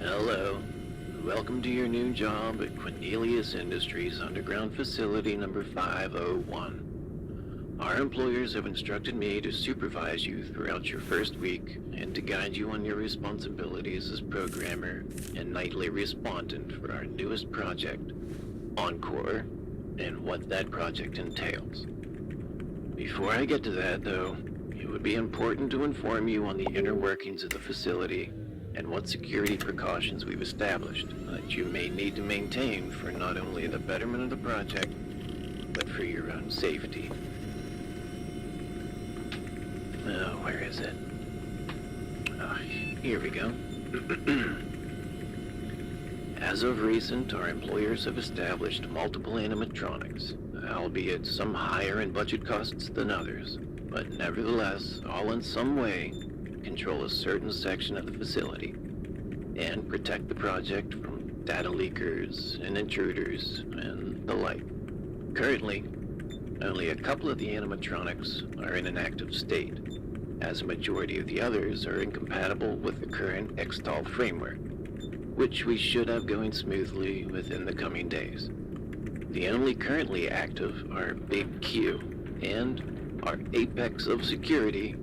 Hello. Welcome to your new job at Cornelius Industries Underground Facility number 501. Our employers have instructed me to supervise you throughout your first week and to guide you on your responsibilities as programmer and nightly respondent for our newest project, Encore, and what that project entails. Before I get to that, though, it would be important to inform you on the inner workings of the facility and what security precautions we've established that you may need to maintain for not only the betterment of the project, but for your own safety. Where is it? Here we go. As of recent, our employers have established multiple animatronics, albeit some higher in budget costs than others, but nevertheless, all in some way, control a certain section of the facility and protect the project from data leakers and intruders and the like. Currently, only a couple of the animatronics are in an active state, as a majority of the others are incompatible with the current Extol framework, which we should have going smoothly within the coming days. The only currently active are Big Q and our apex of security,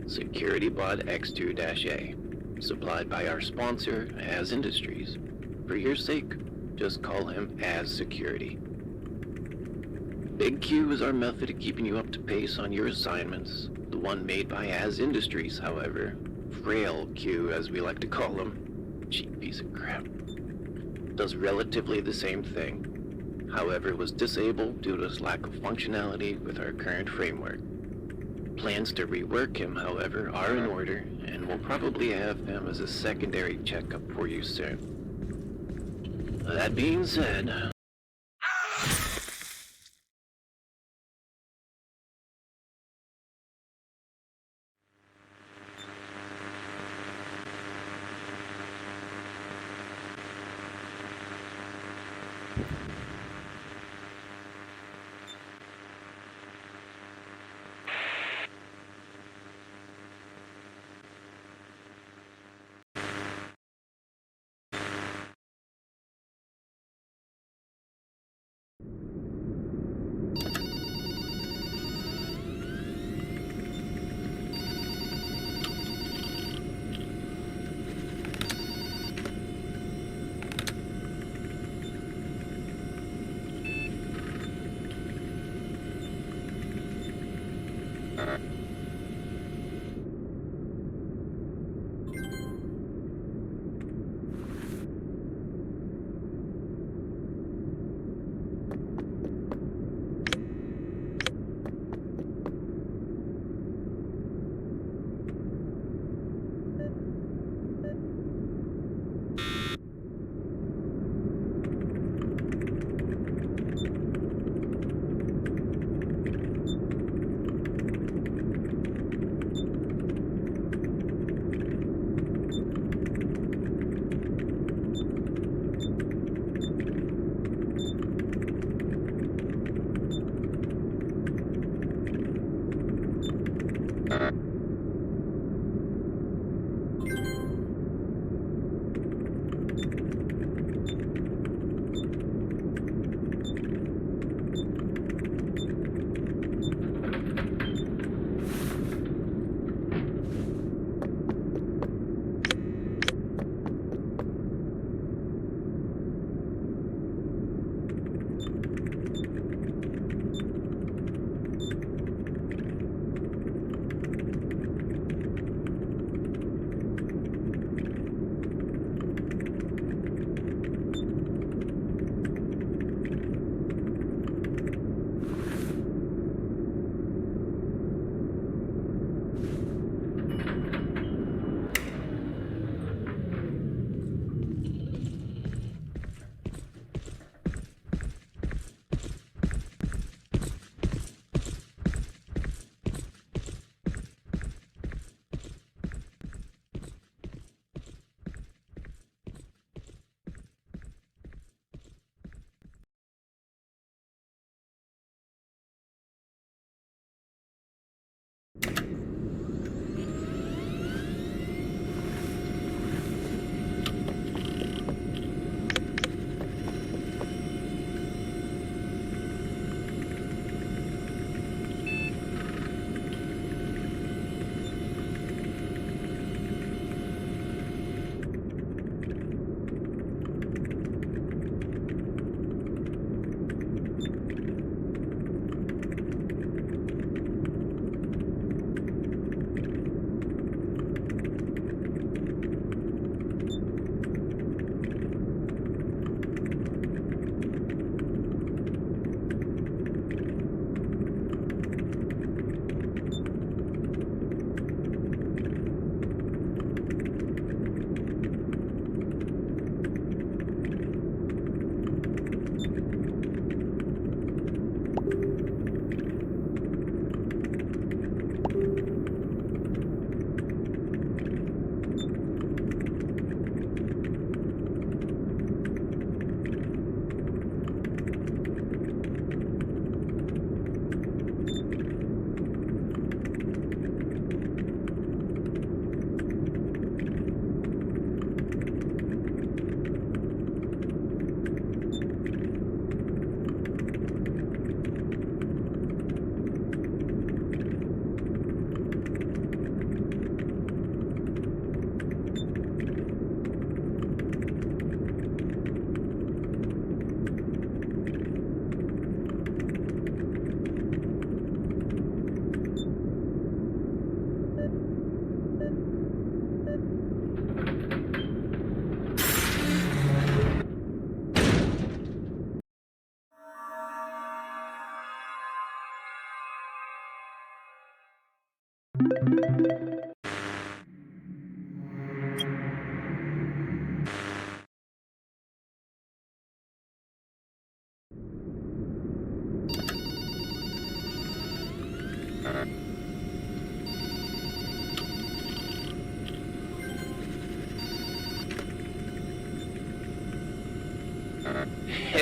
SecurityBot X2-A, supplied by our sponsor, Az Industries. For your sake, just call him Az Security. Big Q is our method of keeping you up to pace on your assignments. The one made by Az Industries, however, Frail Q as we like to call him, cheap piece of crap, does relatively the same thing. However, was disabled due to his lack of functionality with our current framework. Plans to rework him, however, are in order, and we'll probably have him as a secondary checkup for you soon. That being said,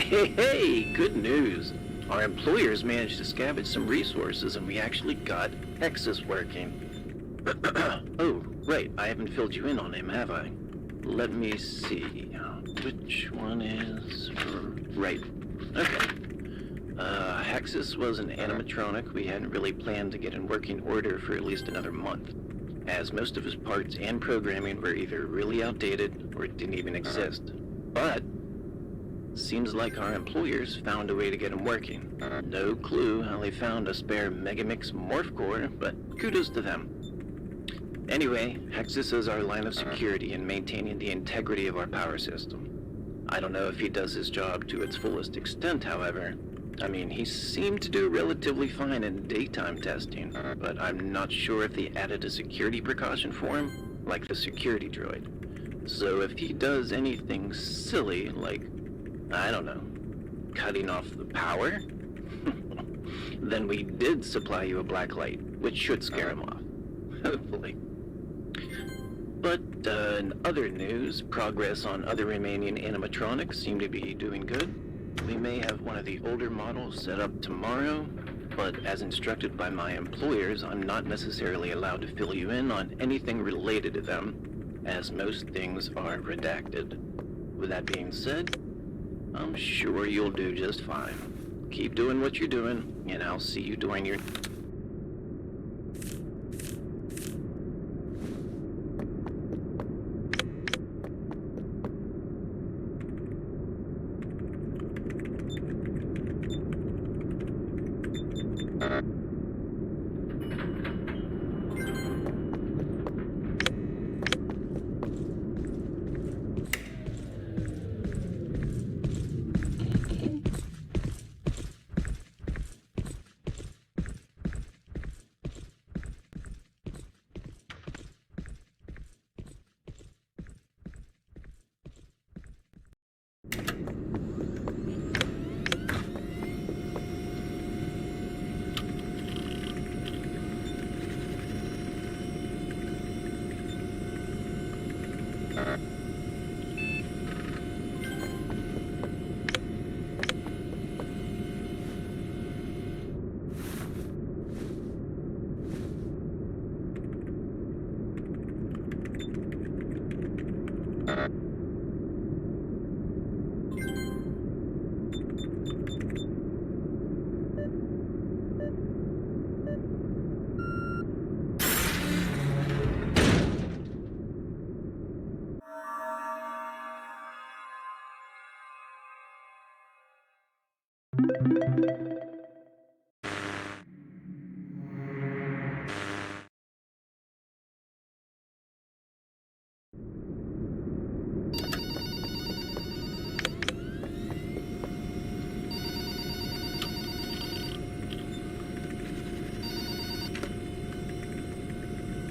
Hey, good news. Our employers managed to scavenge some resources and we actually got Hexus working. Oh, right, I haven't filled you in on him, have I? Let me see. Which one is... Right. Okay. Hexus was an animatronic we hadn't really planned to get in working order for at least another month, as most of his parts and programming were either really outdated or didn't even exist. But seems like our employers found a way to get him working. No clue how they found a spare Megamix Morph Core, but kudos to them. Anyway, Hexus is our line of security in maintaining the integrity of our power system. I don't know if he does his job to its fullest extent, however. I mean, he seemed to do relatively fine in daytime testing, but I'm not sure if they added a security precaution for him, like the security droid. So if he does anything silly, like, I don't know, cutting off the power, then we did supply you a black light, which should scare him off, hopefully. But in other news, progress on other remaining animatronics seem to be doing good. We may have one of the older models set up tomorrow, but as instructed by my employers, I'm not necessarily allowed to fill you in on anything related to them, as most things are redacted. With that being said, I'm sure you'll do just fine. Keep doing what you're doing, and I'll see you doing your...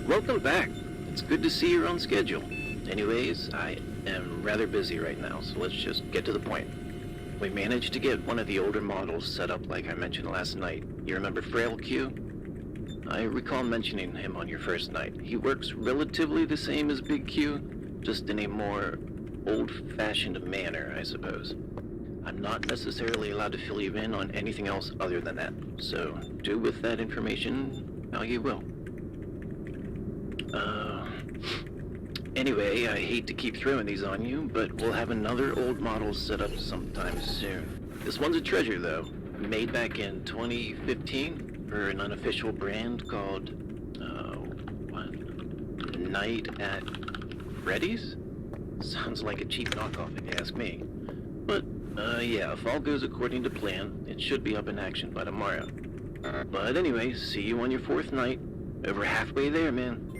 Welcome back. It's good to see you're on schedule. Anyways, I am rather busy right now, so let's just get to the point. We managed to get one of the older models set up like I mentioned last night. You remember Frail Q? I recall mentioning him on your first night. He works relatively the same as Big Q, just in a more old-fashioned manner, I suppose. I'm not necessarily allowed to fill you in on anything else other than that, so do with that information how you will. Anyway, I hate to keep throwing these on you, but we'll have another old model set up sometime soon. This one's a treasure, though. Made back in 2015 for an unofficial brand called, Night at Freddy's? Sounds like a cheap knockoff if you ask me. But, yeah, if all goes according to plan, it should be up in action by tomorrow. But anyway, see you on your fourth night. Over halfway there, man.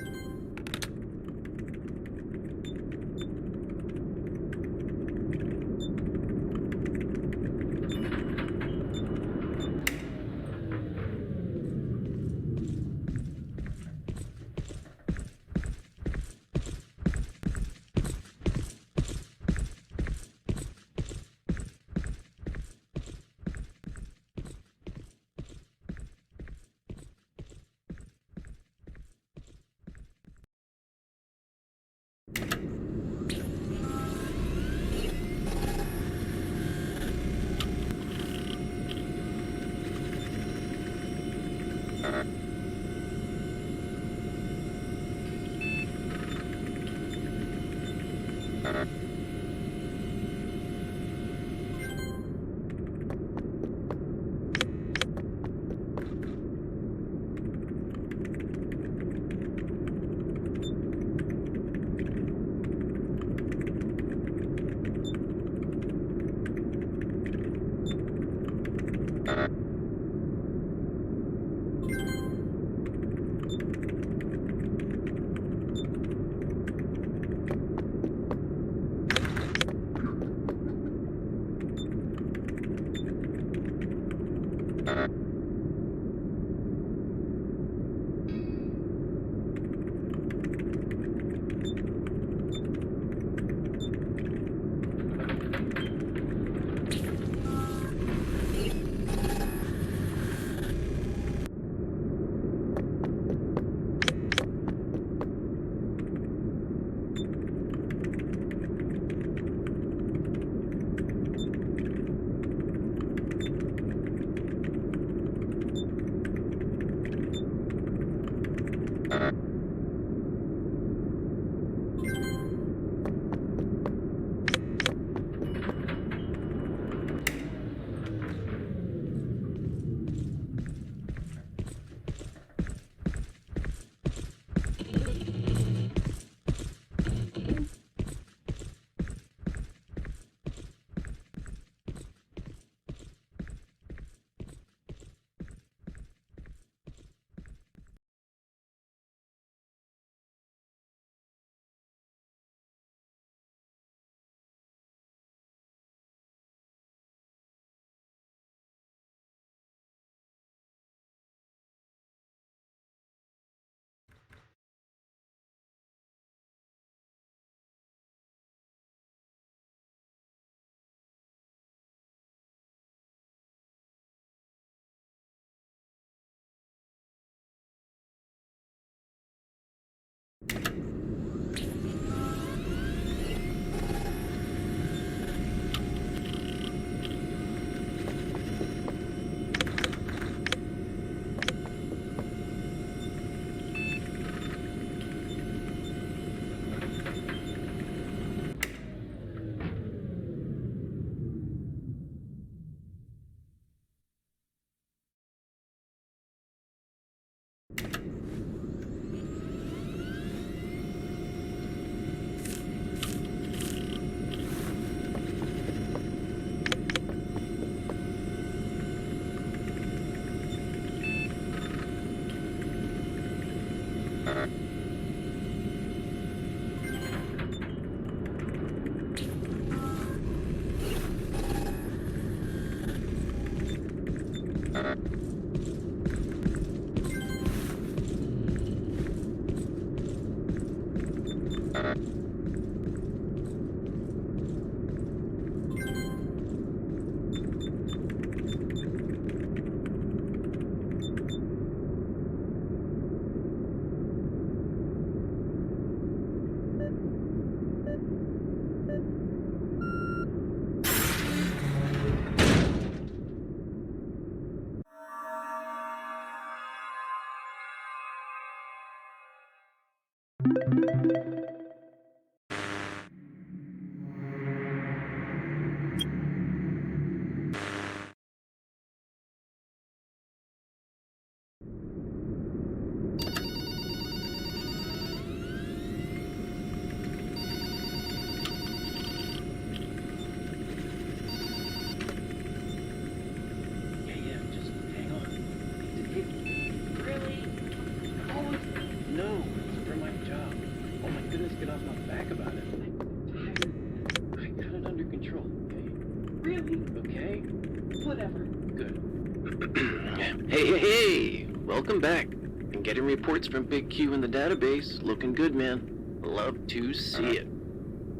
Hey, welcome back. Been getting reports from Big Q in the database. Looking good, man. Love to see it.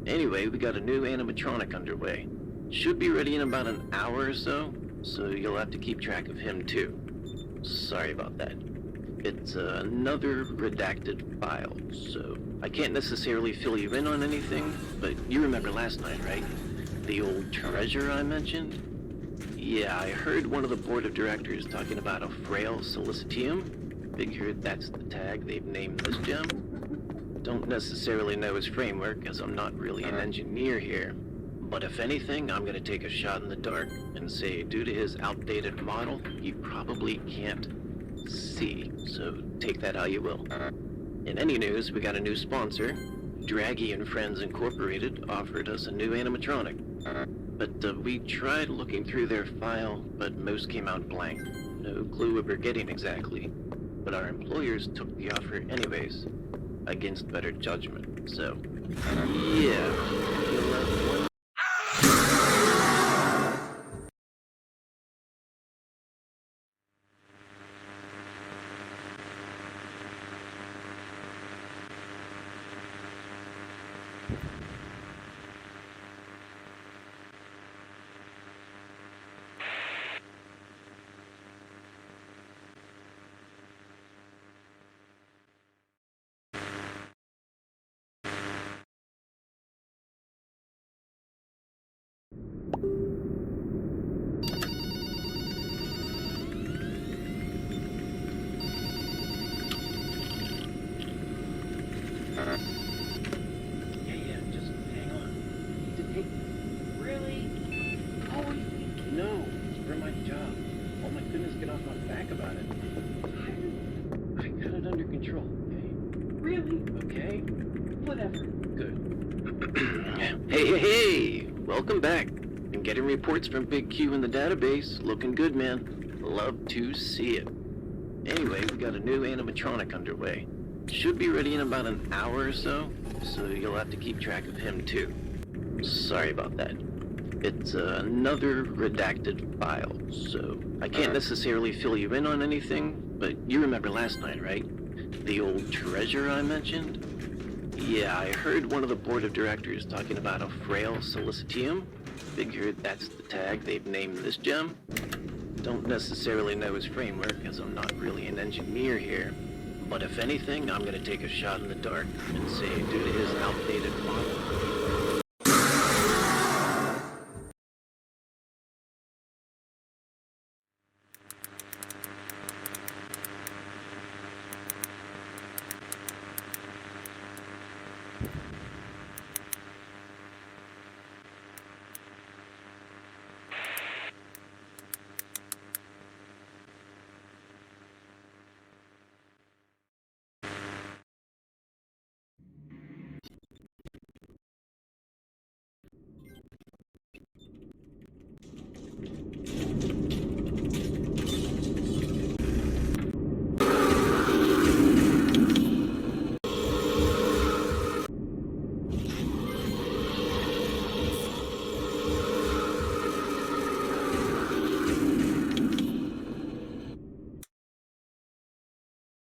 Anyway, we got a new animatronic underway. Should be ready in about an hour or so you'll have to keep track of him too. Sorry about that. It's another redacted file, so I can't necessarily fill you in on anything, but you remember last night, right? The old treasure I mentioned? Yeah, I heard one of the board of directors talking about a frail silicium. Figured that's the tag they've named this gem. Don't necessarily know his framework, as I'm not really an engineer here. But if anything, I'm gonna take a shot in the dark and say due to his outdated model, he probably can't see. So take that how you will. In any news, we got a new sponsor. Draggy and Friends Incorporated offered us a new animatronic. But we tried looking through their file, but most came out blank. No clue what we're getting exactly. But our employers took the offer anyways, against better judgment. So, yeah. Yeah, just hang on. Really? Oh, no, it's for my job. Oh my goodness, get off my back about it. I got it under control, okay? Really? Okay? Whatever. Good. Hey! Welcome back. Been getting reports from Big Q in the database. Looking good, man. Love to see it. Anyway, we got a new animatronic underway. Should be ready in about an hour or so you'll have to keep track of him too. Sorry about that. It's another redacted file, so I can't necessarily fill you in on anything, but you remember last night, right? The old treasure I mentioned? Yeah, I heard one of the board of directors talking about a frail solicitium. Figured that's the tag they've named this gem. Don't necessarily know his framework, as I'm not really an engineer here. But if anything, I'm gonna take a shot in the dark and say due to his outdated